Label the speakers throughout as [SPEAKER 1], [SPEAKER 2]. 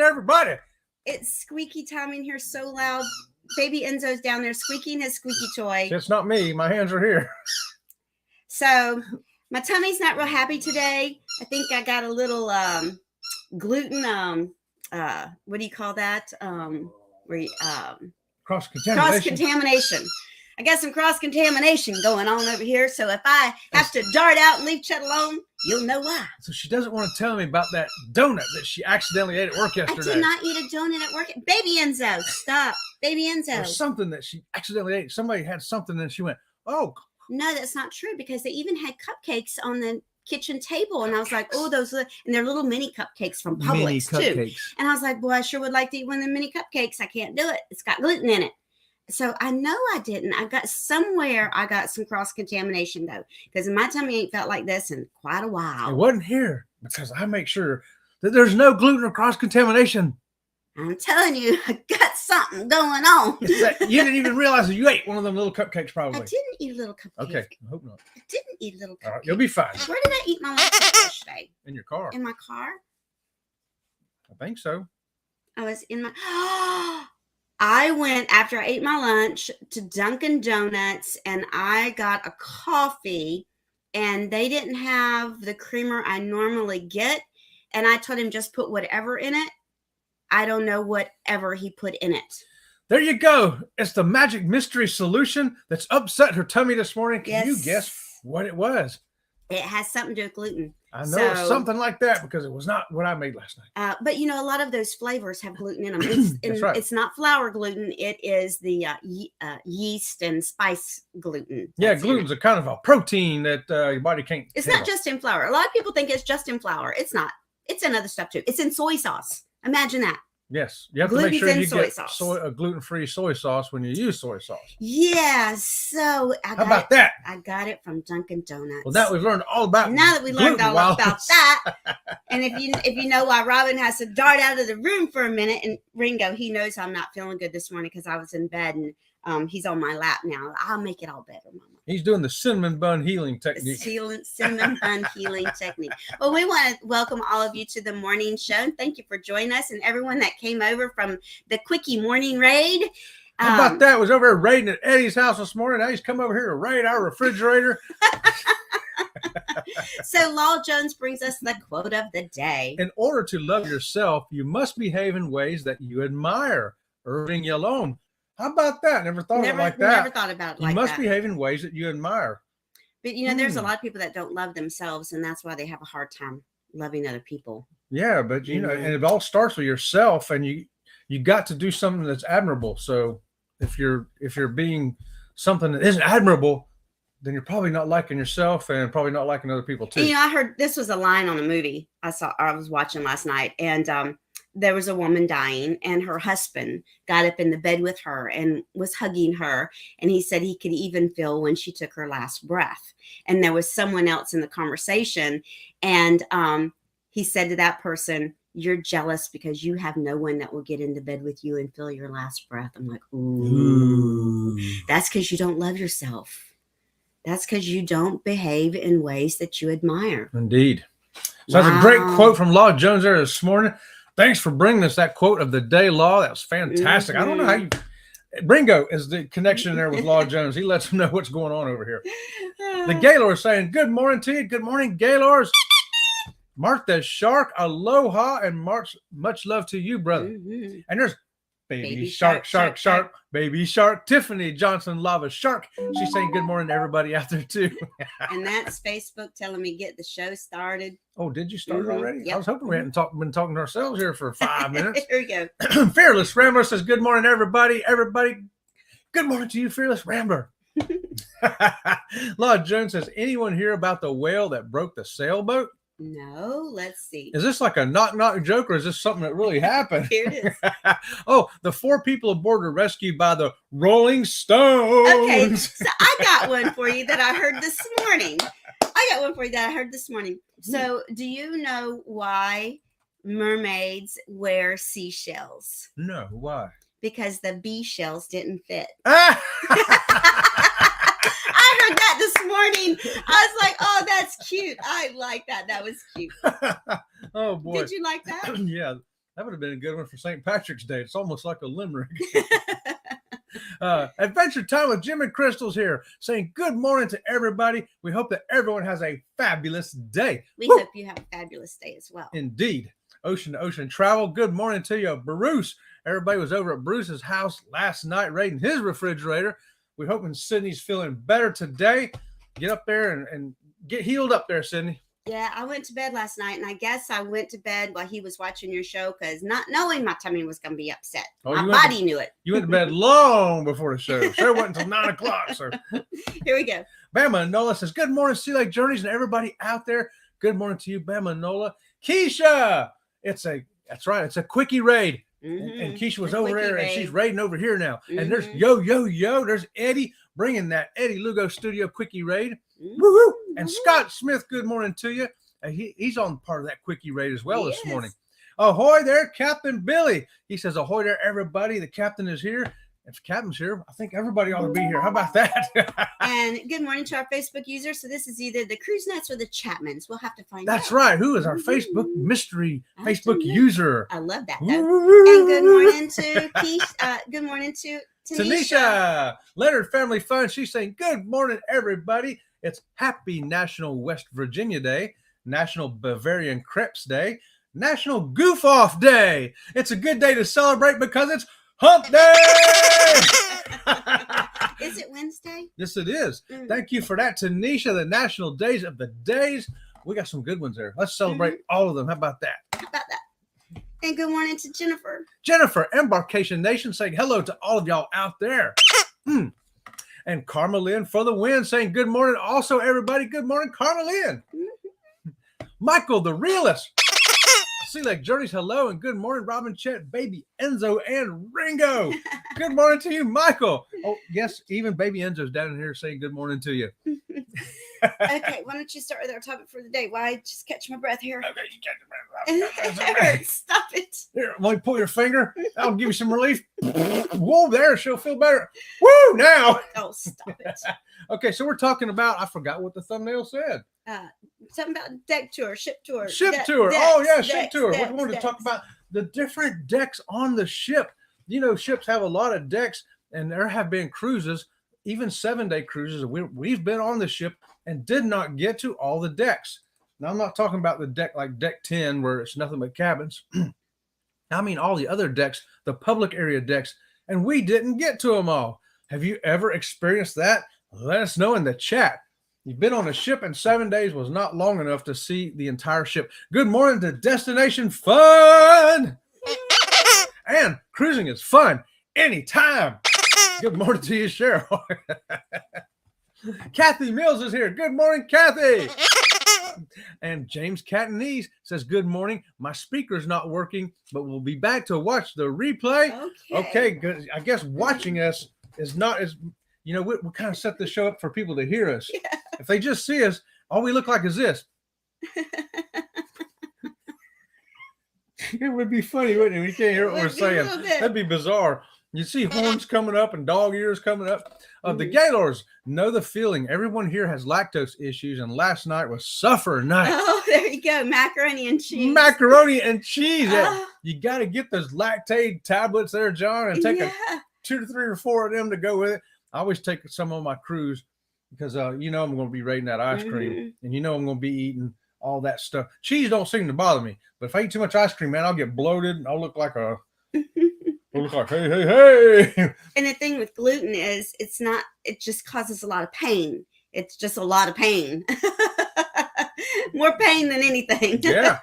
[SPEAKER 1] Everybody.
[SPEAKER 2] It's squeaky time in here, so loud. Baby Enzo's down there squeaking his squeaky toy.
[SPEAKER 1] It's not me. My hands are here.
[SPEAKER 2] So my tummy's not real happy today. I think I got a little gluten. What do you call that?
[SPEAKER 1] Cross-contamination.
[SPEAKER 2] Cross-contamination. I got some cross-contamination going on over here. So if I have to dart out and leave Chet alone, you'll know why.
[SPEAKER 1] So she doesn't want to tell me about that donut that she accidentally ate at work yesterday.
[SPEAKER 2] I did not eat a donut at work. Baby Enzo, stop. Baby Enzo.
[SPEAKER 1] There's something that she accidentally ate. Somebody had something and she went, oh.
[SPEAKER 2] No, that's not true, because they even had cupcakes on the kitchen table. And I was like, oh, those are, and they're little mini cupcakes from Publix too. And I was like, boy, I sure would like to eat one of the mini cupcakes. I can't do it. It's got gluten in it. So I know I didn't. I got some cross-contamination though, because my tummy ain't felt like this in quite a while.
[SPEAKER 1] It wasn't here because I make sure that there's no gluten or cross-contamination.
[SPEAKER 2] I'm telling you, I got something going on.
[SPEAKER 1] You didn't even realize that you ate one of them little cupcakes, probably.
[SPEAKER 2] I didn't eat a little cupcake.
[SPEAKER 1] Okay, I hope not.
[SPEAKER 2] I didn't eat a little cupcake.
[SPEAKER 1] All right, you'll be fine.
[SPEAKER 2] Where did I eat my lunch yesterday?
[SPEAKER 1] In your car.
[SPEAKER 2] In my car?
[SPEAKER 1] I think so.
[SPEAKER 2] I was in my... I went, after I ate my lunch, to Dunkin' Donuts, and I got a coffee, and they didn't have the creamer I normally get, and I told him just put whatever in it. I don't know whatever he put in it.
[SPEAKER 1] There you go. It's the magic mystery solution that's upset her tummy this morning. Can you guess what it was?
[SPEAKER 2] It has something to do with gluten.
[SPEAKER 1] I know it's something like that because it was not what I made last night.
[SPEAKER 2] But, you know, a lot of those flavors have gluten in them. That's right. It's not flour gluten. It is the yeast and spice gluten.
[SPEAKER 1] Yeah, gluten's a kind of a protein that your body can't.
[SPEAKER 2] It's not just in flour. A lot of people think it's just in flour. It's not. It's in other stuff, too. It's in soy sauce. Imagine that.
[SPEAKER 1] Yes, you have to make sure you get a gluten-free soy sauce when you use soy sauce.
[SPEAKER 2] Yeah, so
[SPEAKER 1] how about that?
[SPEAKER 2] I got it from Dunkin' Donuts.
[SPEAKER 1] Well, now we've learned all about.
[SPEAKER 2] Now that we learned all about that, and if you know why Robin has to dart out of the room for a minute, and Ringo, he knows I'm not feeling good this morning because I was in bed, and he's on my lap now. I'll make it all better, Mama.
[SPEAKER 1] He's doing the cinnamon bun healing technique.
[SPEAKER 2] Cinnamon bun healing technique. Well, we want to welcome all of you to the morning show. And thank you for joining us, and everyone that came over from the Quickie Morning Raid.
[SPEAKER 1] How about that? Was over there raiding at Eddie's house this morning. Now he's come over here to raid our refrigerator.
[SPEAKER 2] So Law Jones brings us the quote of the day.
[SPEAKER 1] In order to love yourself, you must behave in ways that you admire. Irving Yalom. How about that? Never thought of it like that.
[SPEAKER 2] Never thought about it like that.
[SPEAKER 1] You must behave in ways that you admire.
[SPEAKER 2] But, you know, there's a lot of people that don't love themselves, and that's why they have a hard time loving other people.
[SPEAKER 1] Yeah, but, you know, and it all starts with yourself, and you got to do something that's admirable. So if you're being something that isn't admirable, then you're probably not liking yourself and probably not liking other people, too.
[SPEAKER 2] And, you know, I heard this was a line on a movie I was watching last night, and there was a woman dying, and her husband got up in the bed with her and was hugging her. And he said he could even feel when she took her last breath. And there was someone else in the conversation. And he said to that person, you're jealous because you have no one that will get into bed with you and feel your last breath. I'm like, ooh. That's because you don't love yourself. That's because you don't behave in ways that you admire.
[SPEAKER 1] Indeed. So that's a great quote from Law Jones there this morning. Thanks for bringing us that quote of the day, Law. That was fantastic. I don't know how you... Ringo is the connection there with Law Jones. He lets them know what's going on over here. The Gaylor is saying, good morning to you. Good morning, Gaylors. Martha Shark, aloha, and much love to you, brother. And there's Baby Shark. Baby Shark. Tiffany Johnson, Lava Shark. She's saying good morning to everybody out there, too.
[SPEAKER 2] And that's Facebook telling me get the show started.
[SPEAKER 1] Oh, did you start already?
[SPEAKER 2] Yep.
[SPEAKER 1] I was hoping we hadn't been talking to ourselves here for 5 minutes.
[SPEAKER 2] Here we go.
[SPEAKER 1] Fearless Rambler says, good morning, everybody. Everybody, good morning to you, Fearless Rambler. Law Jones says, anyone hear about the whale that broke the sailboat?
[SPEAKER 2] No, let's see.
[SPEAKER 1] Is this like a knock joke, or is this something that really happened?
[SPEAKER 2] Here it is.
[SPEAKER 1] Oh, the 4 people aboard were rescued by the Rolling Stones.
[SPEAKER 2] Okay, so I got one for you that I heard this morning. So, do you know why mermaids wear seashells?
[SPEAKER 1] No, why?
[SPEAKER 2] Because the bee shells didn't fit.
[SPEAKER 1] Ah!
[SPEAKER 2] I heard that this morning. I was like, oh, that's cute. I like that. That was cute.
[SPEAKER 1] Oh, boy.
[SPEAKER 2] Did you like that?
[SPEAKER 1] Yeah, that would have been a good one for St. Patrick's Day. It's almost like a limerick. Adventure Time with Jim and Crystal's here, saying good morning to everybody. We hope that everyone has a fabulous day.
[SPEAKER 2] We hope you have a fabulous day as well.
[SPEAKER 1] Indeed. Ocean to Ocean Travel, good morning to you, Bruce. Everybody was over at Bruce's house last night raiding his refrigerator. We're hoping Sydney's feeling better today. Get up there and get healed up there, Sydney.
[SPEAKER 2] Yeah, I went to bed last night, and I guess I went to bed while he was watching your show because not knowing my tummy was going to be upset. My body knew it.
[SPEAKER 1] You went to bed long before the show. The show wasn't until 9 o'clock. So
[SPEAKER 2] here we go.
[SPEAKER 1] Bama Nola says, good morning, Sea Lake Journeys, and everybody out there. Good morning to you, Bama Nola. Keisha, that's right. It's a quickie raid. And Keisha was over there, and she's raiding over here now. And there's yo. There's Eddie bringing that Eddie Lugo Studio quickie raid. Woo-hoo. And Scott Smith, good morning to you. He's on part of that quickie raid as well this morning. Ahoy there, Captain Billy. He says, ahoy there, everybody. The captain is here. If the captain's here, I think everybody ought to be here. How about that?
[SPEAKER 2] And good morning to our Facebook users. So this is either the Cruise Nuts or the Chapmans. We'll have to find out.
[SPEAKER 1] That's right. Who is our Facebook mystery Facebook user?
[SPEAKER 2] I love that, though. And good morning to Keith. Good morning to
[SPEAKER 1] Tanisha. Leonard Family Fun. She's saying, good morning, everybody. It's Happy National West Virginia Day, National Bavarian Crepes Day, National Goof Off Day. It's a good day to celebrate because it's Hump Day!
[SPEAKER 2] Is it Wednesday?
[SPEAKER 1] Yes, it is. Thank you for that, Tanisha. The National Days of the Days. We got some good ones there. Let's celebrate all of them. How about that?
[SPEAKER 2] And good morning to Jennifer.
[SPEAKER 1] Jennifer, Embarkation Nation, saying hello to all of y'all out there. And Karma Lynn for the win, saying good morning. Also, everybody, good morning, Karma Lynn. Michael, the realist. Sea Lake Journeys, hello, and good morning, Robin, Chet, baby Enzo, and Ringo. Good morning to you, Michael. Oh, yes, even baby Enzo's down in here saying good morning to you.
[SPEAKER 2] Okay, why don't you start with our topic for the day? Why just catch my breath here?
[SPEAKER 1] Okay, you catch
[SPEAKER 2] It hurts. Stop it.
[SPEAKER 1] Here, let me pull your finger. That'll give you some relief. Whoa, there, she'll feel better. Woo, now.
[SPEAKER 2] Oh, stop it.
[SPEAKER 1] Okay, so we're talking about, I forgot what the thumbnail said.
[SPEAKER 2] Something about deck tour, ship tour.
[SPEAKER 1] Ship tour. Ship tour. We wanted to talk about the different decks on the ship. You know, ships have a lot of decks, and there have been cruises, even 7-day cruises. We've been on the ship and did not get to all the decks. Now, I'm not talking about the deck like deck 10 where it's nothing but cabins. I mean all the other decks, the public area decks, and we didn't get to them all. Have you ever experienced that? Let us know in the chat. You've been on a ship and 7 days was not long enough to see the entire ship. Good morning to Destination Fun. And cruising is fun anytime. Good morning to you, Cheryl. Kathy Mills is here. Good morning, Kathy. And James Catanese says, good morning. My speaker's not working, but we'll be back to watch the replay. Okay, good. I guess watching us is not as, you know, we kind of set the show up for people to hear us. Yeah. If they just see us, all we look like is this. It would be funny, wouldn't it? We can't hear what we're saying. That'd be bizarre. You see horns coming up and dog ears coming up. The Gaylords know the feeling. Everyone here has lactose issues, and last night was suffer night.
[SPEAKER 2] Oh, there you go. Macaroni and cheese.
[SPEAKER 1] Macaroni and cheese. You got to get those lactate tablets there, John, and take 2 to 3 or 4 of them to go with it. I always take some on my cruise because you know I'm going to be raiding that ice cream, and you know I'm going to be eating all that stuff. Cheese don't seem to bother me, but if I eat too much ice cream, man, I'll get bloated and I'll look like a hey.
[SPEAKER 2] And the thing with gluten is it just causes a lot of pain. It's just a lot of pain. More pain than anything.
[SPEAKER 1] Yeah.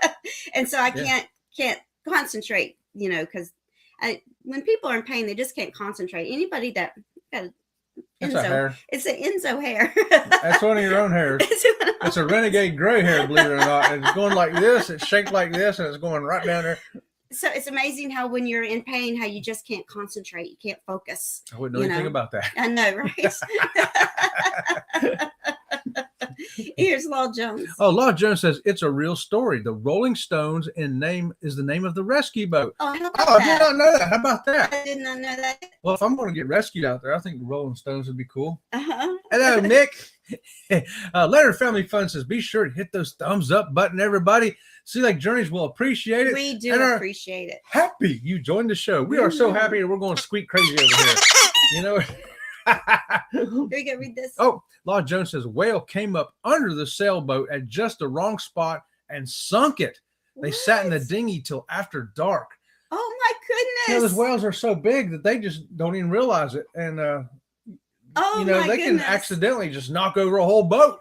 [SPEAKER 2] And so I can't concentrate, you know, because when people are in pain, they just can't concentrate. Anybody that
[SPEAKER 1] That's a hair.
[SPEAKER 2] It's an Enzo hair.
[SPEAKER 1] That's one of your own hairs. It's a renegade gray hair, believe it or not. It's going like this. It's shaped like this, and it's going right down there.
[SPEAKER 2] So it's amazing how when you're in pain, how you just can't concentrate. You can't focus.
[SPEAKER 1] I wouldn't know anything about that.
[SPEAKER 2] I know, right? Here's Law Jones.
[SPEAKER 1] Oh, Law Jones says it's a real story. The Rolling Stones is the name of the rescue boat.
[SPEAKER 2] Oh, how about
[SPEAKER 1] I
[SPEAKER 2] that?
[SPEAKER 1] did not know that. How about that?
[SPEAKER 2] I did not know that.
[SPEAKER 1] Well, if I'm going to get rescued out there, I think the Rolling Stones would be cool.
[SPEAKER 2] Uh-huh.
[SPEAKER 1] Hello, Nick. Leonard Family Fun says, be sure to hit those thumbs up button, everybody. Sea Lake Journeys will appreciate it.
[SPEAKER 2] We do appreciate it.
[SPEAKER 1] Happy you joined the show. We are so happy that we're going to squeak crazy over here. You know.
[SPEAKER 2] Here you go, read this.
[SPEAKER 1] Oh, Law Jones says whale came up under the sailboat at just the wrong spot and sunk it. They sat in the dinghy till after dark.
[SPEAKER 2] Oh my goodness!
[SPEAKER 1] You know, those whales are so big that they just don't even realize it, and
[SPEAKER 2] oh,
[SPEAKER 1] they can accidentally just knock over a whole boat.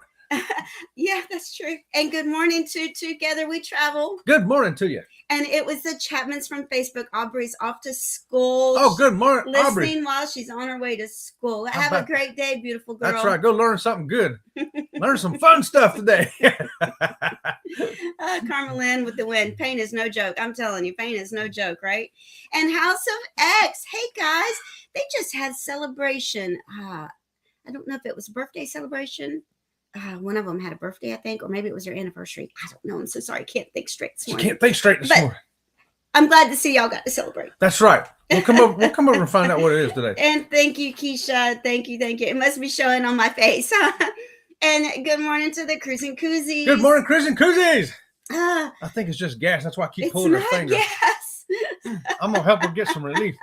[SPEAKER 2] Yeah, that's true. And good morning to Together We Travel.
[SPEAKER 1] Good morning to you.
[SPEAKER 2] And it was the Chapmans from Facebook. Aubrey's off to school.
[SPEAKER 1] Oh, good morning,
[SPEAKER 2] listening
[SPEAKER 1] Aubrey.
[SPEAKER 2] While she's on her way to school. Have a great day, beautiful girl.
[SPEAKER 1] That's right. Go learn something good. Learn some fun stuff today.
[SPEAKER 2] Carmel Lynn with the win. Pain is no joke. I'm telling you, pain is no joke, right? And House of X. Hey, guys. They just had celebration. I don't know if it was a birthday celebration. One of them had a birthday, I think, or maybe it was their anniversary. I don't know. I'm so sorry. I can't think straight this morning.
[SPEAKER 1] You can't think straight this morning.
[SPEAKER 2] I'm glad to see y'all got to celebrate.
[SPEAKER 1] That's right. We'll come over and find out what it is today.
[SPEAKER 2] And thank you, Keisha. Thank you. It must be showing on my face. And good morning to the Cruising Koozies.
[SPEAKER 1] Good morning, Cruising Koozies. I think it's just gas. That's why I keep pulling her finger.
[SPEAKER 2] Yes.
[SPEAKER 1] I'm gonna help her get some relief.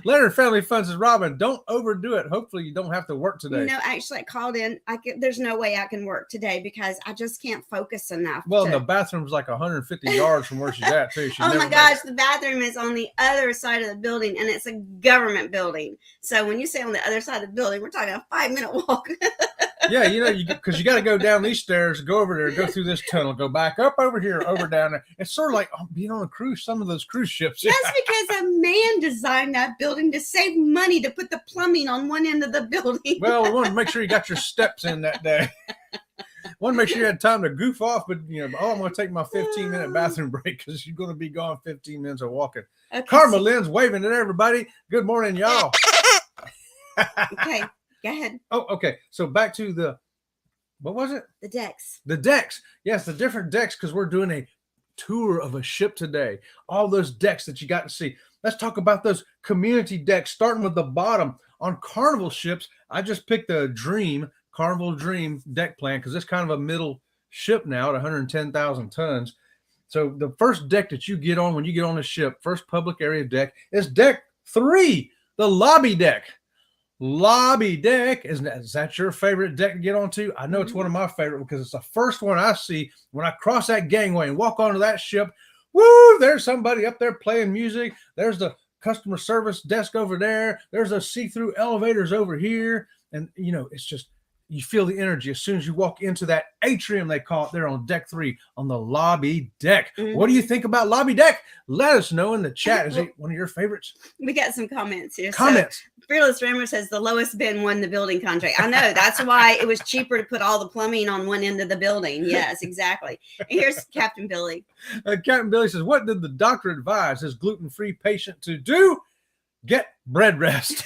[SPEAKER 1] Leonard Family Fun says, Robin, don't overdo it. Hopefully you don't have to work today.
[SPEAKER 2] No, actually, I called in. There's no way I can work today because I just can't focus enough.
[SPEAKER 1] Well, the bathroom's like 150 yards from where she's at, too.
[SPEAKER 2] Oh, my gosh. The bathroom is on the other side of the building, and it's a government building. So when you say on the other side of the building, we're talking a 5-minute walk.
[SPEAKER 1] Yeah, because you got to go down these stairs, go over there, go through this tunnel, go back up over here, over down there. It's sort of like being on a cruise, some of those cruise ships.
[SPEAKER 2] That's because a man designed that building to save money to put the plumbing on one end of the building.
[SPEAKER 1] Well, we wanted to make sure you got your steps in that day. Want to make sure you had time to goof off, but I'm going to take my 15-minute bathroom break because you're going to be gone 15 minutes of walking. Okay, Karma Lynn's waving at everybody. Good morning, y'all.
[SPEAKER 2] Okay. Go ahead.
[SPEAKER 1] Oh, okay. So back to what was it?
[SPEAKER 2] The decks.
[SPEAKER 1] The decks. Yes, the different decks, because we're doing a tour of a ship today. All those decks that you got to see. Let's talk about those community decks, starting with the bottom. On Carnival ships, I just picked the Carnival Dream deck plan because it's kind of a middle ship now at 110,000 tons. So the first deck that you get on when you get on the ship, first public area deck, is deck 3, the lobby deck. Lobby deck. Is that your favorite deck to get onto? I know it's one of my favorite because it's the first one I see when I cross that gangway and walk onto that ship. Woo! There's somebody up there playing music. There's the customer service desk over there. There's those see-through elevators over here. And, it's just, you feel the energy as soon as you walk into that atrium, they call it there on deck 3 on the lobby deck. Mm-hmm. What do you think about lobby deck? Let us know in the chat. Is it one of your favorites?
[SPEAKER 2] We got some comments here.
[SPEAKER 1] Comments.
[SPEAKER 2] So, Fearless Rammer says the lowest bid won the building contract. I know. That's why it was cheaper to put all the plumbing on one end of the building. Yes, exactly. And here's Captain Billy.
[SPEAKER 1] Captain Billy says, what did the doctor advise his gluten-free patient to do? Get bread rest.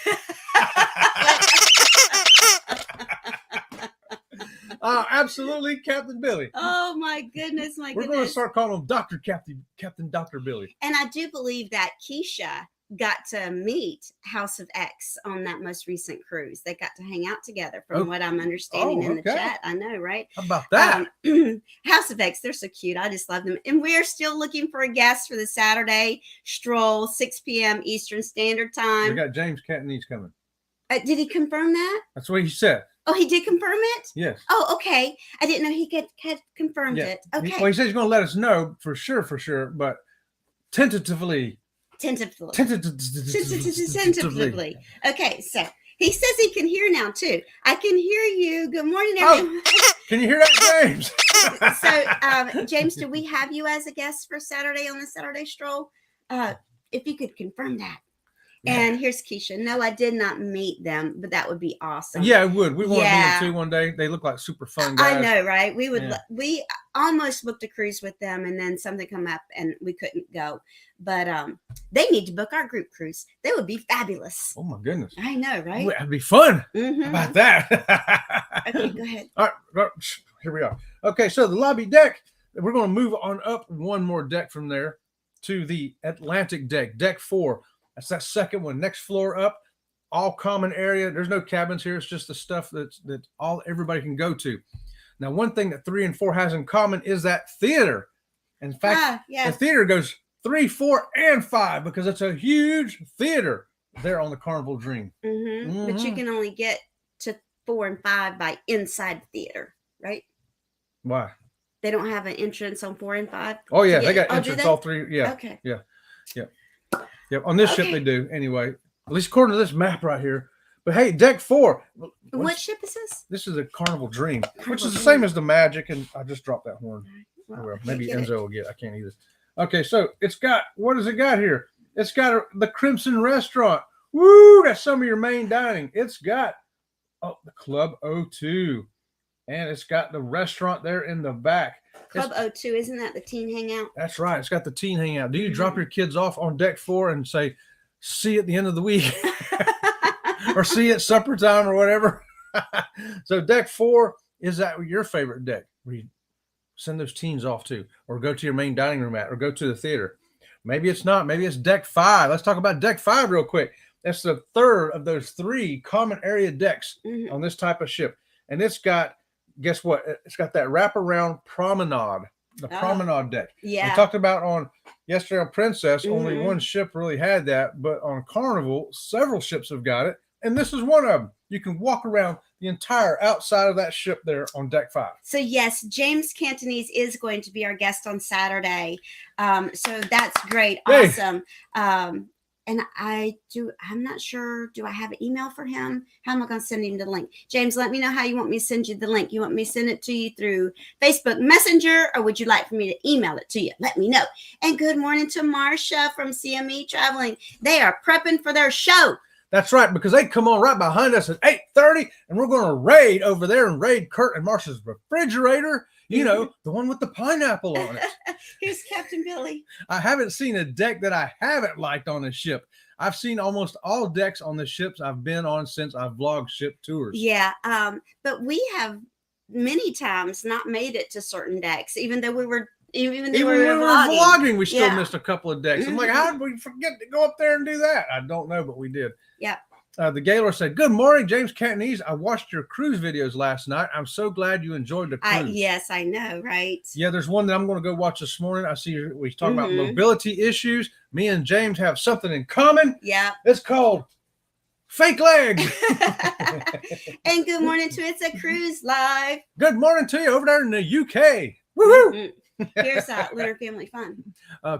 [SPEAKER 1] Absolutely, Captain Billy.
[SPEAKER 2] Oh my goodness, my
[SPEAKER 1] We're
[SPEAKER 2] goodness.
[SPEAKER 1] going to start calling him Captain Dr. Billy.
[SPEAKER 2] And I do believe that Keisha got to meet House of X on that most recent cruise. They got to hang out together, from what I'm understanding in the chat. I know, right?
[SPEAKER 1] How about that?
[SPEAKER 2] House of X, they're so cute. I just love them. And we're still looking for a guest for the Saturday stroll, 6 p.m. Eastern Standard Time.
[SPEAKER 1] We got James Cantonese coming.
[SPEAKER 2] Did he confirm that?
[SPEAKER 1] That's what he said.
[SPEAKER 2] Oh, he did confirm it?
[SPEAKER 1] Yes.
[SPEAKER 2] Oh, okay. I didn't know he had confirmed it. Okay.
[SPEAKER 1] Well, he said he's going to let us know for sure, but tentatively.
[SPEAKER 2] Tentatively.
[SPEAKER 1] Tentatively.
[SPEAKER 2] Okay, so he says he can hear now too. I can hear you. Good morning, everyone.
[SPEAKER 1] Can you hear that, James?
[SPEAKER 2] So, James, do we have you as a guest for Saturday on the Saturday stroll? If you could confirm that. And here's Keisha. No, I did not meet them, but that would be awesome.
[SPEAKER 1] Yeah, it would. We want to meet them too one day. They look like super fun guys.
[SPEAKER 2] I know, right? We would. Yeah. We almost booked a cruise with them, and then something come up, and we couldn't go. But they need to book our group cruise. They would be fabulous.
[SPEAKER 1] Oh my goodness!
[SPEAKER 2] I know, right?
[SPEAKER 1] That'd be fun. Mm-hmm. How about that?
[SPEAKER 2] Okay, go ahead.
[SPEAKER 1] All right, here we are. Okay, so the lobby deck. We're going to move on up one more deck from there to the Atlantic deck, deck 4. That's that second one. Next floor up, all common area. There's no cabins here. It's just the stuff that everybody can go to. Now, one thing that 3 and 4 has in common is that theater. In fact, the theater goes 3, 4, and 5 because it's a huge theater there on the Carnival Dream.
[SPEAKER 2] Mm-hmm. Mm-hmm. But you can only get to 4 and 5 by inside the theater, right?
[SPEAKER 1] Why?
[SPEAKER 2] They don't have an entrance on 4 and 5?
[SPEAKER 1] Oh, yeah. They got entrance all 3. Yeah.
[SPEAKER 2] Okay.
[SPEAKER 1] Yeah. Yeah. Yep, on this ship they do anyway. At least according to this map right here. But hey, deck 4.
[SPEAKER 2] What ship is this?
[SPEAKER 1] This is a Carnival Dream, which is the same as the Magic, and I just dropped that horn. Well, maybe Enzo will get. I can't either. Okay, so it's got, what does it got here? It's got the Crimson Restaurant. Woo! That's some of your main dining. It's got the Club O2, and it's got the restaurant there in the back.
[SPEAKER 2] Club O2, isn't that the teen hangout?
[SPEAKER 1] That's right. It's got the teen hangout. Do you drop your kids off on deck 4 and say, see you at the end of the week or see you at supper time or whatever? So deck 4, is that your favorite deck where you send those teens off to, or go to your main dining room at, or go to the theater? Maybe it's not. Maybe it's deck 5. Let's talk about deck 5 real quick. That's the third of those 3 common area decks on this type of ship. And it's got, guess what? It's got that wraparound promenade, the promenade deck.
[SPEAKER 2] Yeah.
[SPEAKER 1] We talked about on yesterday on Princess, only one ship really had that, but on Carnival, several ships have got it. And this is one of them. You can walk around the entire outside of that ship there on deck 5. So
[SPEAKER 2] yes, James Cantonese is going to be our guest on Saturday. So that's great. Awesome. And I'm not sure, do I have an email for him? How am I going to send him the link? James, let me know how you want me to send you the link. You want me to send it to you through Facebook Messenger, or would you like for me to email it to you? Let me know. And good morning to Marsha from CME Traveling. They are prepping for their show.
[SPEAKER 1] That's right, because they come on right behind us at 8:30, and we're going to raid over there and raid Kurt and Marsha's refrigerator. You know, the one with the pineapple on it.
[SPEAKER 2] Here's Captain Billy.
[SPEAKER 1] I haven't seen a deck that I haven't liked on a ship. I've seen almost all decks on the ships I've been on since I've vlogged ship tours.
[SPEAKER 2] Yeah, but we have many times not made it to certain decks, even though we were vlogging.
[SPEAKER 1] We still missed a couple of decks. I'm like, how did we forget to go up there and do that? I don't know, but we did.
[SPEAKER 2] Yeah.
[SPEAKER 1] The Gaylor said, good morning, James Cantonese. I watched your cruise videos last night. I'm so glad you enjoyed the cruise.
[SPEAKER 2] Yes, I know, right?
[SPEAKER 1] Yeah, there's one that I'm going to go watch this morning. I see we talk about mobility issues. Me and James have something in common.
[SPEAKER 2] Yeah.
[SPEAKER 1] It's called fake legs.
[SPEAKER 2] And good morning to It's a Cruise Live.
[SPEAKER 1] Good morning to you over there in the UK. Woohoo!
[SPEAKER 2] Here's Lunar Family Fun.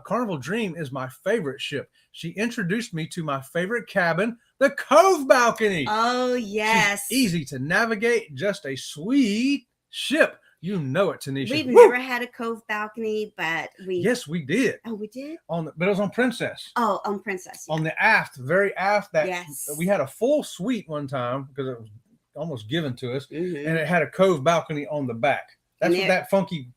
[SPEAKER 1] Carnival Dream is my favorite ship. She introduced me to my favorite cabin, the Cove Balcony.
[SPEAKER 2] Oh, yes.
[SPEAKER 1] She's easy to navigate, just a sweet ship. You know it, Tanisha.
[SPEAKER 2] We've never had a Cove Balcony, but we...
[SPEAKER 1] Yes, we did.
[SPEAKER 2] Oh, we did?
[SPEAKER 1] But it was on Princess.
[SPEAKER 2] Oh, on Princess. Yeah.
[SPEAKER 1] On the aft, very aft.
[SPEAKER 2] Yes.
[SPEAKER 1] We had a full suite one time because it was almost given to us, and it had a Cove Balcony on the back. That's what that funky...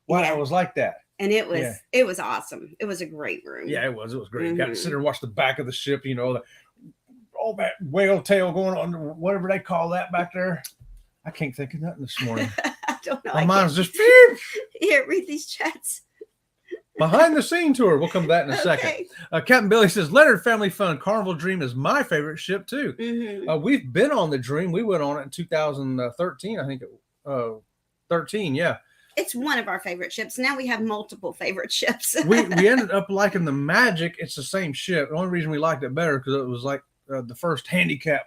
[SPEAKER 1] Wow, it was like that.
[SPEAKER 2] And it was awesome. It was a great room.
[SPEAKER 1] Yeah, it was great. You got to sit there and watch the back of the ship, all that whale tail going on, whatever they call that back there. I can't think of nothing this morning.
[SPEAKER 2] I don't know.
[SPEAKER 1] My mind's just
[SPEAKER 2] Here, read these chats.
[SPEAKER 1] behind the scene tour. We'll come to that in a second.
[SPEAKER 2] Okay.
[SPEAKER 1] Captain Billy says, Leonard Family Fun Carnival Dream is my favorite ship too.
[SPEAKER 2] Mm-hmm.
[SPEAKER 1] We've been on the Dream. We went on it in 2013, I think. 13, yeah.
[SPEAKER 2] It's one of our favorite ships. Now we have multiple favorate ships.
[SPEAKER 1] we ended up liking the Magic. It's the same ship. The only reason we liked it better because it was like the first handicap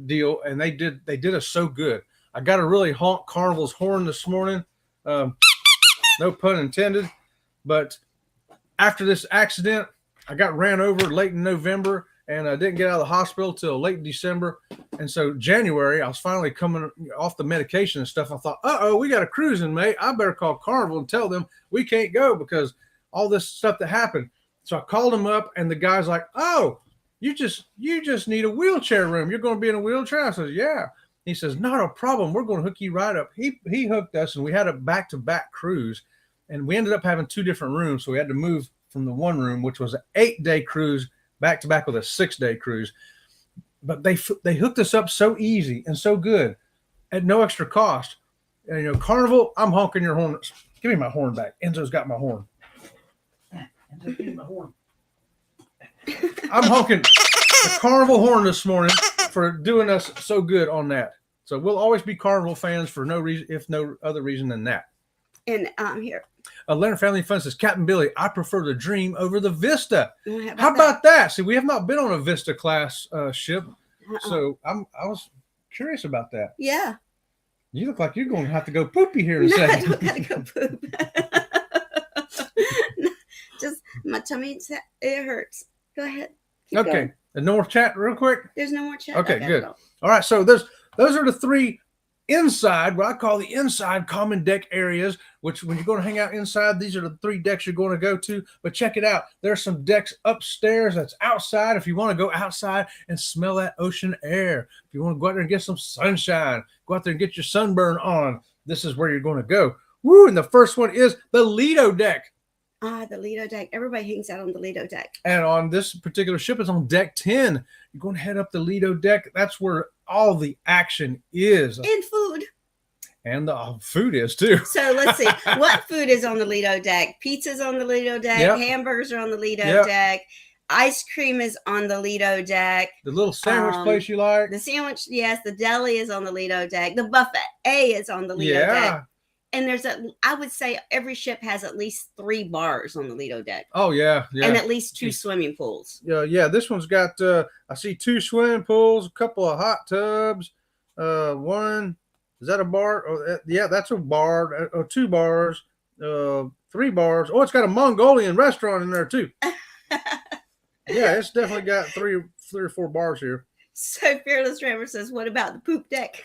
[SPEAKER 1] deal, and they did us so good. I got to really honk Carnival's horn this morning. No pun intended. But after this accident, I got ran over late in November, and I didn't get out of the hospital till late December. And so January, I was finally coming off the medication and stuff. I thought, we got a cruise in May. I better call Carnival and tell them we can't go because all this stuff that happened. So I called them up, and the guy's like, oh, you just need a wheelchair room. You're going to be in a wheelchair? I said, yeah. He says, not a problem. We're going to hook you right up. He hooked us, and we had a back-to-back cruise, and we ended up having 2 different rooms. So we had to move from the one room, which was an 8-day cruise, back-to-back with a 6-day cruise. But they hooked us up so easy and so good at no extra cost. And, Carnival, I'm honking your horn. Give me my horn back. Enzo's got my horn. Enzo, give me my horn. I'm honking the Carnival horn this morning for doing us so good on that. So we'll always be Carnival fans for no reason, if no other reason than that.
[SPEAKER 2] And here.
[SPEAKER 1] Leonard Family Fun says, Captain Billy, I prefer the Dream over the Vista. How about that? See, we have not been on a Vista class ship. So I was curious about that.
[SPEAKER 2] Yeah.
[SPEAKER 1] You look like you're going to have to go poopy here in a second.
[SPEAKER 2] I don't got to go poop. Just my tummy, it hurts. Go ahead. Keep going.
[SPEAKER 1] And no more chat real quick?
[SPEAKER 2] There's no more chat.
[SPEAKER 1] Okay, good. All right, so those are the 3 inside, what I call the inside common deck areas, which when you're going to hang out inside, these are the 3 decks you're going to go to. But check it out. There's some decks upstairs that's outside if you want to go outside and smell that ocean air. If you want to go out there and get some sunshine, go out there and get your sunburn on, this is where you're going to go. Woo, and the first one is the Lido deck.
[SPEAKER 2] The Lido deck. Everybody hangs out on the Lido deck. And
[SPEAKER 1] on this particular ship, it's on deck 10. You're going to head up the Lido deck. That's where all the action is.
[SPEAKER 2] And food.
[SPEAKER 1] And the food is too.
[SPEAKER 2] So let's see. What food is on the Lido deck? Pizza's on the Lido deck. Yep. Hamburgers are on the Lido deck. Ice cream is on the Lido deck.
[SPEAKER 1] The little sandwich place you like.
[SPEAKER 2] The sandwich, yes. The deli is on the Lido deck. The buffet is on the Lido deck. And I would say every ship has at least 3 bars on the Lido deck.
[SPEAKER 1] Oh, yeah.
[SPEAKER 2] And at least 2 swimming pools.
[SPEAKER 1] Yeah. This one's got, I see 2 swimming pools, a couple of hot tubs, 1, is that a bar? Oh, yeah, that's a bar. 2 bars, 3 bars. Oh, it's got a Mongolian restaurant in there too. Yeah, it's definitely got 3 or 4 bars here.
[SPEAKER 2] So Fearless Rammer says, what about the poop deck?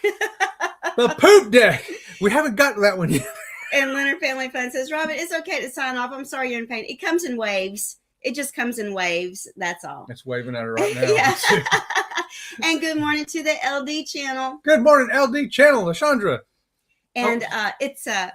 [SPEAKER 1] The poop deck. We haven't got to that one yet.
[SPEAKER 2] And Leonard Family Fun says, Robin, it's okay to sign off. I'm sorry you're in pain. It comes in waves. It just comes in waves. That's all.
[SPEAKER 1] It's waving at her right now.
[SPEAKER 2] Yeah. And good morning to the LD channel.
[SPEAKER 1] Good morning, LD channel, Lashandra.
[SPEAKER 2] And it's here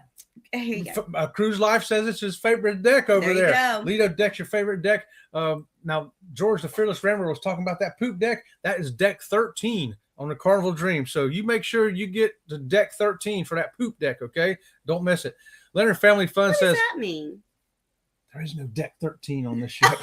[SPEAKER 2] you go.
[SPEAKER 1] Cruise Life says it's his favorite deck over there.
[SPEAKER 2] Go.
[SPEAKER 1] Lido deck's your favorite deck. Now, George, the Fearless Rammer, was talking about that poop deck. That is deck 13 on the Carnival Dream. So you make sure you get to deck 13 for that poop deck, okay? Don't miss it. Leonard Family Fun says.
[SPEAKER 2] What does that mean?
[SPEAKER 1] There is no deck 13 on this ship.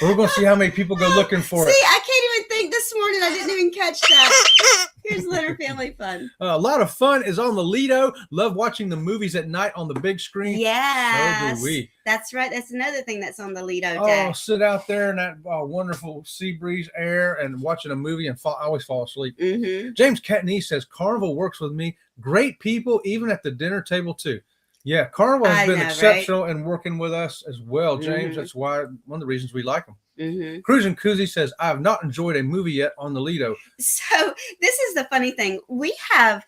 [SPEAKER 1] We're going to see how many people go looking for it.
[SPEAKER 2] See, I can't even think this morning. I didn't even catch that. Here's Leonard Family Fun.
[SPEAKER 1] A lot of fun is on the Lido. Love watching the movies at night on the big screen.
[SPEAKER 2] Yes.
[SPEAKER 1] So do we.
[SPEAKER 2] That's right. That's another thing that's on the Lido deck.
[SPEAKER 1] Oh, sit out there in that wonderful sea breeze air and watching a movie and I always fall asleep.
[SPEAKER 2] Mm-hmm.
[SPEAKER 1] James Catney says, Carnival works with me. Great people, even at the dinner table too. Yeah, Carnival has been exceptional in working with us as well, James. Mm-hmm. That's why one of the reasons we like them.
[SPEAKER 2] Mm-hmm.
[SPEAKER 1] Cruising Koozie says, I have not enjoyed a movie yet on the Lido.
[SPEAKER 2] So this is the funny thing. We have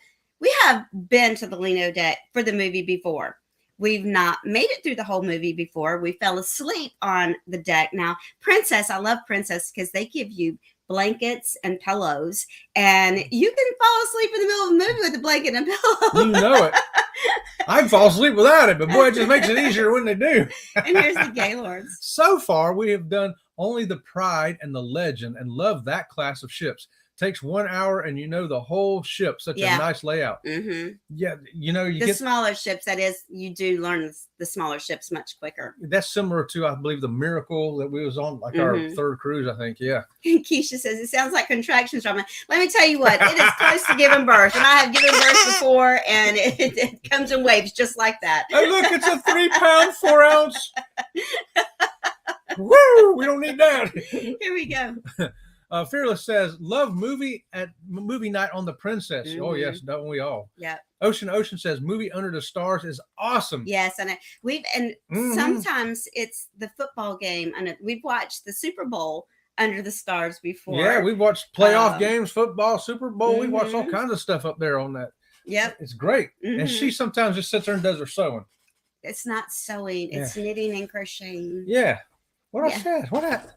[SPEAKER 2] been to the Lido deck for the movie before. We've not made it through the whole movie before. We fell asleep on the deck. Now, Princess, I love Princess because they give you blankets and pillows, and you can fall asleep in the middle of the movie with a blanket and a pillow.
[SPEAKER 1] You know it. I can fall asleep without it, but boy, it just makes it easier when they do.
[SPEAKER 2] And here's the Gaylords.
[SPEAKER 1] So far, we have done only the Pride and the Legend and love that class of ships. Takes 1 hour, and you know the whole ship. Such a nice layout.
[SPEAKER 2] Mm-hmm.
[SPEAKER 1] Yeah, you know, you
[SPEAKER 2] the
[SPEAKER 1] get
[SPEAKER 2] smaller ships. That is, you do learn the smaller ships much quicker.
[SPEAKER 1] That's similar to, I believe, the Miracle that we was on, like our third cruise, I think. Yeah.
[SPEAKER 2] Keisha says it sounds like contractions, Drama. Let me tell you what, it is close to giving birth, and I have given birth before, and it comes in waves just like that.
[SPEAKER 1] Hey, look, it's a 3 pound, 4 ounce. Woo! We don't need that.
[SPEAKER 2] Here we go.
[SPEAKER 1] Fearless says, love movie night on the Princess. Oh yes, don't we all?
[SPEAKER 2] Yeah.
[SPEAKER 1] Ocean says, movie Under the Stars is awesome.
[SPEAKER 2] Yes, and sometimes it's the football game, and we've watched the Super Bowl Under the Stars before.
[SPEAKER 1] Yeah, we've watched playoff games, football, Super Bowl. We watched all kinds of stuff up there on that.
[SPEAKER 2] Yep,
[SPEAKER 1] it's great. And she sometimes just sits there and does her sewing.
[SPEAKER 2] It's not sewing; it's knitting and crocheting.
[SPEAKER 1] Yeah. What I said? What happened?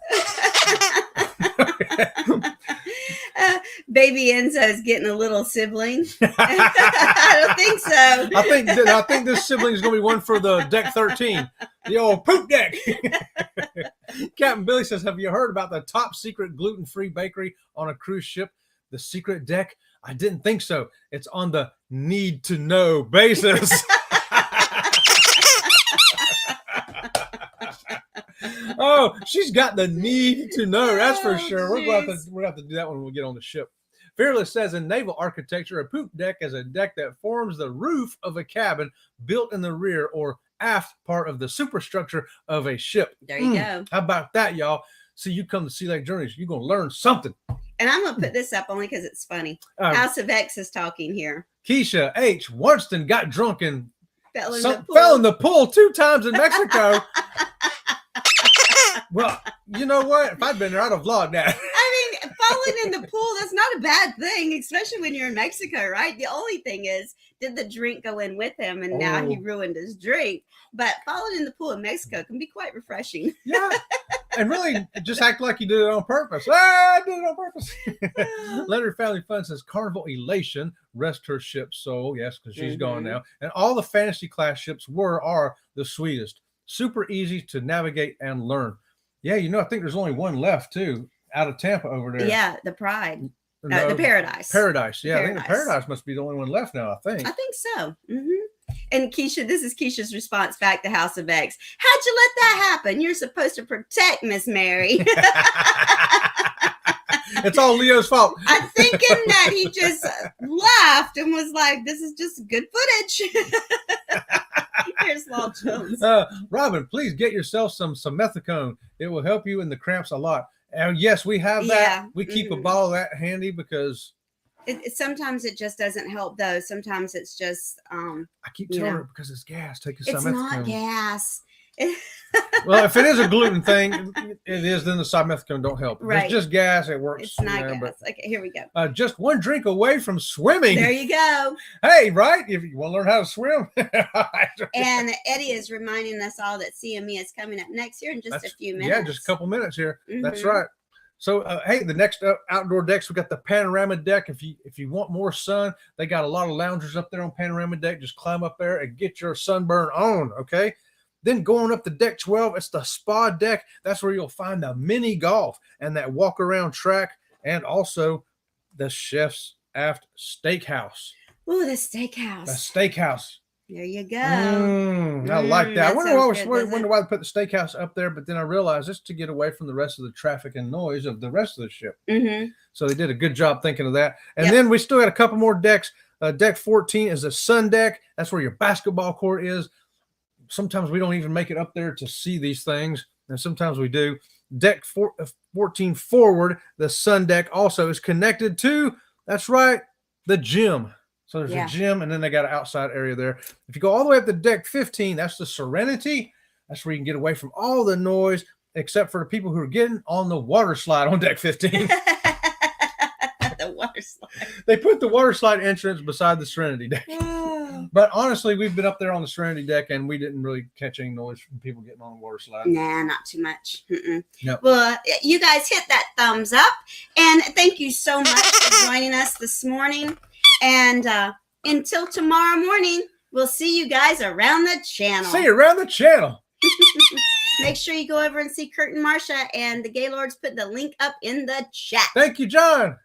[SPEAKER 2] Baby Enzo is getting a little sibling. I don't think so.
[SPEAKER 1] I think this sibling is going to be one for the deck 13, the old poop deck. Captain Billy says, have you heard about the top secret gluten-free bakery on a cruise ship? The secret deck? I didn't think so. It's on the need to know basis. Oh, she's got the need to know. That's for sure. We're going to have to do that when we get on the ship. Fearless says, in naval architecture, a poop deck is a deck that forms the roof of a cabin built in the rear or aft part of the superstructure of a ship.
[SPEAKER 2] There you go.
[SPEAKER 1] How about that, y'all? So you come to Sea Lake Journeys, you're going to learn something.
[SPEAKER 2] And I'm going to put this up only because it's funny. House of X is talking here.
[SPEAKER 1] Keisha H. Warston got drunk and
[SPEAKER 2] fell
[SPEAKER 1] in the pool 2 times in Mexico. Well, you know what? If I'd been there, I'd have vlogged that.
[SPEAKER 2] I mean, falling in the pool, that's not a bad thing, especially when you're in Mexico, right? The only thing is, did the drink go in with him, and now he ruined his drink? But falling in the pool in Mexico can be quite refreshing.
[SPEAKER 1] Yeah. And really just act like you did it on purpose. I did it on purpose. Leonard Family Fun says, Carnival Elation, rest her ship's soul. Yes, because she's gone now. And all the fantasy class ships are the sweetest. Super easy to navigate and learn. Yeah, you know, I think there's only one left, too, out of Tampa over there.
[SPEAKER 2] Yeah, the Pride. No, the Paradise.
[SPEAKER 1] Paradise, yeah. I think the Paradise must be the only one left now, I think.
[SPEAKER 2] I think so. And Keisha, this is Keisha's response back to House of X. How'd you let that happen? You're supposed to protect Miss Mary.
[SPEAKER 1] It's all Leo's fault.
[SPEAKER 2] I'm thinking that he just laughed and was like, this is just good footage. Here's Law Jones.
[SPEAKER 1] Robin, please get yourself some methicone. It will help you in the cramps a lot. And yes, we have that.
[SPEAKER 2] Yeah.
[SPEAKER 1] We keep a bottle of that handy because
[SPEAKER 2] sometimes it just doesn't help, though. Sometimes it's just
[SPEAKER 1] I keep telling her because it's gas. Take a
[SPEAKER 2] It's not gas.
[SPEAKER 1] Well, if it is a gluten thing, it is. Then the simethicone don't help. If
[SPEAKER 2] right.
[SPEAKER 1] it's just gas. It works.
[SPEAKER 2] It's not gas. But, okay, here we go.
[SPEAKER 1] Just one drink away from swimming.
[SPEAKER 2] There you go.
[SPEAKER 1] Hey, right? If you want to learn how to swim.
[SPEAKER 2] And Eddie is reminding us all that CME is coming up next year in just a few minutes.
[SPEAKER 1] Yeah, just a couple minutes here. That's right. So, hey, the next outdoor decks, we got the panorama deck. If you want more sun, they got a lot of loungers up there on panorama deck. Just climb up there and get your sunburn on, okay? Then going up to deck 12, it's the spa deck. That's where you'll find the mini golf and that walk around track, and also the chef's aft steakhouse.
[SPEAKER 2] Oh, the steakhouse.
[SPEAKER 1] The steakhouse.
[SPEAKER 2] There you go.
[SPEAKER 1] I like that. I wonder why they put the steakhouse up there, but then I realized it's to get away from the rest of the traffic and noise of the rest of the ship. So they did a good job thinking of that. And then we still got a couple more decks. Deck 14 is a sun deck. That's where your basketball court is. Sometimes we don't even make it up there to see these things, and sometimes we do. Deck 14 forward, the sun deck also is connected to, that's right, the gym. So there's a gym, and then they got an outside area there. If you go all the way up to deck 15, that's the Serenity. That's where you can get away from all the noise, except for the people who are getting on the water slide on deck 15.
[SPEAKER 2] The water slide.
[SPEAKER 1] They put the water slide entrance beside the Serenity deck. But honestly, we've been up there on the Serenity deck, and we didn't really catch any noise from people getting on the water slide.
[SPEAKER 2] Nah, not too much.
[SPEAKER 1] No.
[SPEAKER 2] Well, you guys hit that thumbs up, and thank you so much for joining us this morning. And until tomorrow morning, we'll see you guys around the channel.
[SPEAKER 1] See you around the channel.
[SPEAKER 2] Make sure you go over and see Kurt and Marsha, and the Gaylords put the link up in the chat.
[SPEAKER 1] Thank you, John.